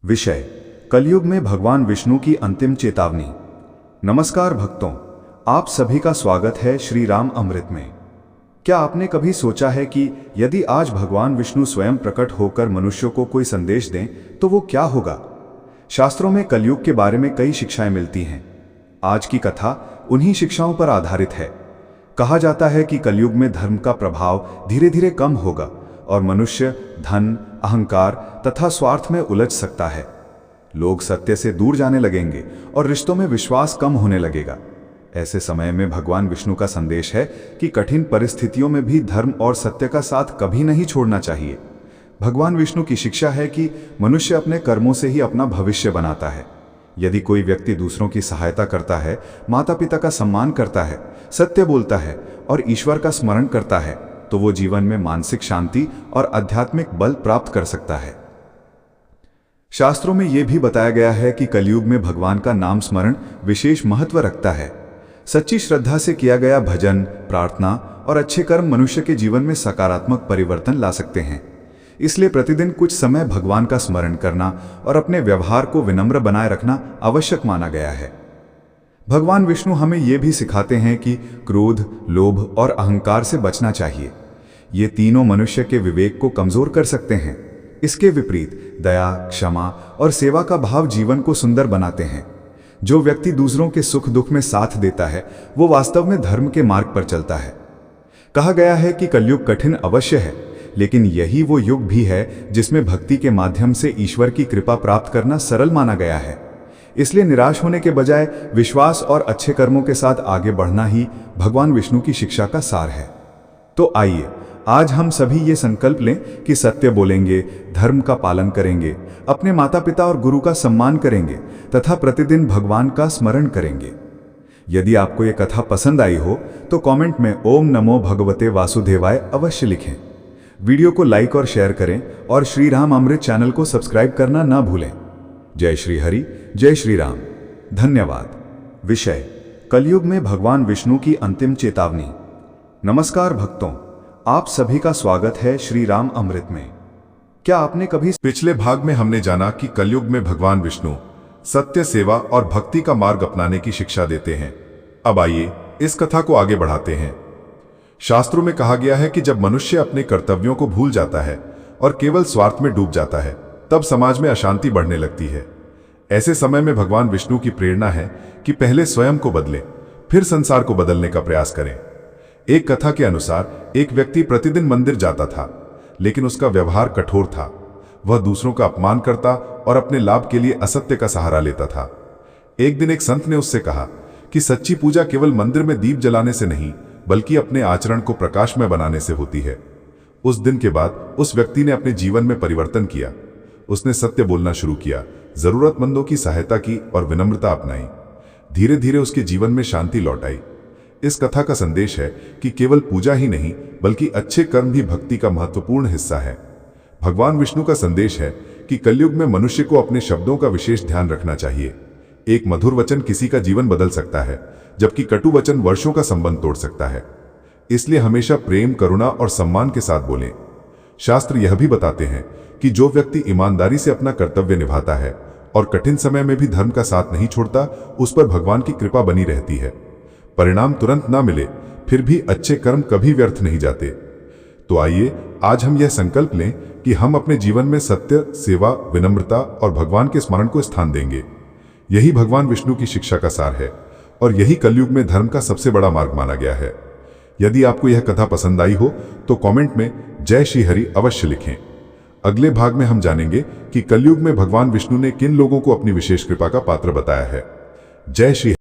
विषय कलयुग में भगवान विष्णु की अंतिम चेतावनी। नमस्कार भक्तों, आप सभी का स्वागत है श्री राम अमृत में। क्या आपने कभी सोचा है कि यदि आज भगवान विष्णु स्वयं प्रकट होकर मनुष्यों को कोई संदेश दें तो वो क्या होगा? शास्त्रों में कलयुग के बारे में कई शिक्षाएं मिलती हैं। आज की कथा उन्हीं शिक्षाओं पर आधारित है। कहा जाता है कि कलयुग में धर्म का प्रभाव धीरे धीरे कम होगा और मनुष्य धन, अहंकार तथा स्वार्थ में उलझ सकता है। लोग सत्य से दूर जाने लगेंगे और रिश्तों में विश्वास कम होने लगेगा। ऐसे समय में भगवान विष्णु का संदेश है कि कठिन परिस्थितियों में भी धर्म और सत्य का साथ कभी नहीं छोड़ना चाहिए। भगवान विष्णु की शिक्षा है कि मनुष्य अपने कर्मों से ही अपना भविष्य बनाता है। यदि कोई व्यक्ति दूसरों की सहायता करता है, माता पिता का सम्मान करता है, सत्य बोलता है और ईश्वर का स्मरण करता है तो वो जीवन में मानसिक शांति और आध्यात्मिक बल प्राप्त कर सकता है। शास्त्रों में यह भी बताया गया है कि कलयुग में भगवान का नाम स्मरण विशेष महत्व रखता है। सच्ची श्रद्धा से किया गया भजन, प्रार्थना और अच्छे कर्म मनुष्य के जीवन में सकारात्मक परिवर्तन ला सकते हैं। इसलिए प्रतिदिन कुछ समय भगवान का स्मरण करना और अपने व्यवहार को विनम्र बनाए रखना आवश्यक माना गया है। भगवान विष्णु हमें यह भी सिखाते हैं कि क्रोध, लोभ और अहंकार से बचना चाहिए। ये तीनों मनुष्य के विवेक को कमजोर कर सकते हैं। इसके विपरीत दया, क्षमा और सेवा का भाव जीवन को सुंदर बनाते हैं। जो व्यक्ति दूसरों के सुख दुख में साथ देता है वो वास्तव में धर्म के मार्ग पर चलता है। कहा गया है कि कलयुग कठिन अवश्य है, लेकिन यही वो युग भी है जिसमें भक्ति के माध्यम से ईश्वर की कृपा प्राप्त करना सरल माना गया है। इसलिए निराश होने के बजाय विश्वास और अच्छे कर्मों के साथ आगे बढ़ना ही भगवान विष्णु की शिक्षा का सार है। तो आइए आज हम सभी ये संकल्प लें कि सत्य बोलेंगे, धर्म का पालन करेंगे, अपने माता पिता और गुरु का सम्मान करेंगे तथा प्रतिदिन भगवान का स्मरण करेंगे। यदि आपको ये कथा पसंद आई हो तो कमेंट में ओम नमो भगवते वासुदेवाय अवश्य लिखें। वीडियो को लाइक और शेयर करें और श्री राम अमृत चैनल को सब्सक्राइब करना ना भूलें। जय श्री हरि, जय श्री राम। धन्यवाद। विषय कलयुग में भगवान विष्णु की अंतिम चेतावनी। नमस्कार भक्तों, आप सभी का स्वागत है श्री राम अमृत में। क्या आपने कभी पिछले भाग में हमने जाना कि कलयुग में भगवान विष्णु सत्य, सेवा और भक्ति का मार्ग अपनाने की शिक्षा देते हैं। अब आइए इस कथा को आगे बढ़ाते हैं। शास्त्रों में कहा गया है कि जब मनुष्य अपने कर्तव्यों को भूल जाता है और केवल स्वार्थ में डूब जाता है तब समाज में अशांति बढ़ने लगती है। ऐसे समय में भगवान विष्णु की प्रेरणा है कि पहले स्वयं को बदलें, फिर संसार को बदलने का प्रयास करें। एक कथा के अनुसार एक व्यक्ति प्रतिदिन मंदिर जाता था, लेकिन उसका व्यवहार कठोर था। वह दूसरों का अपमान करता और अपने लाभ के लिए असत्य का सहारा लेता था। एक दिन एक संत ने उससे कहा कि सच्ची पूजा केवल मंदिर में दीप जलाने से नहीं, बल्कि अपने आचरण को प्रकाशमय बनाने से होती है। उस दिन के बाद उस व्यक्ति ने अपने जीवन में परिवर्तन किया। उसने सत्य बोलना शुरू किया, जरूरतमंदों की सहायता की और विनम्रता अपनाई। धीरे धीरे उसके जीवन में शांति लौट आई। इस कथा का संदेश है कि केवल पूजा ही नहीं, बल्कि अच्छे कर्म भी भक्ति का महत्वपूर्ण हिस्सा है। भगवान विष्णु का संदेश है कि कलयुग में मनुष्य को अपने शब्दों का विशेष ध्यान रखना चाहिए। एक मधुर वचन किसी का जीवन बदल सकता है, जबकि कटु वचन वर्षों का संबंध तोड़ सकता है। इसलिए हमेशा प्रेम, करुणा और सम्मान के साथ बोलें। शास्त्र यह भी बताते हैं कि जो व्यक्ति ईमानदारी से अपना कर्तव्य निभाता है और कठिन समय में भी धर्म का साथ नहीं छोड़ता, उस पर भगवान की कृपा बनी रहती है। परिणाम तुरंत ना मिले, फिर भी अच्छे कर्म कभी व्यर्थ नहीं जाते। तो आइए आज हम यह संकल्प लें कि हम अपने जीवन में सत्य, सेवा, विनम्रता और भगवान के स्मरण को स्थान देंगे। यही भगवान विष्णु की शिक्षा का सार है और यही कलयुग में धर्म का सबसे बड़ा मार्ग माना गया है। यदि आपको यह कथा पसंद आई हो तो कमेंट में जय श्री हरि अवश्य लिखें। अगले भाग में हम जानेंगे कि कलयुग में भगवान विष्णु ने किन लोगों को अपनी विशेष कृपा का पात्र बताया है। जय श्री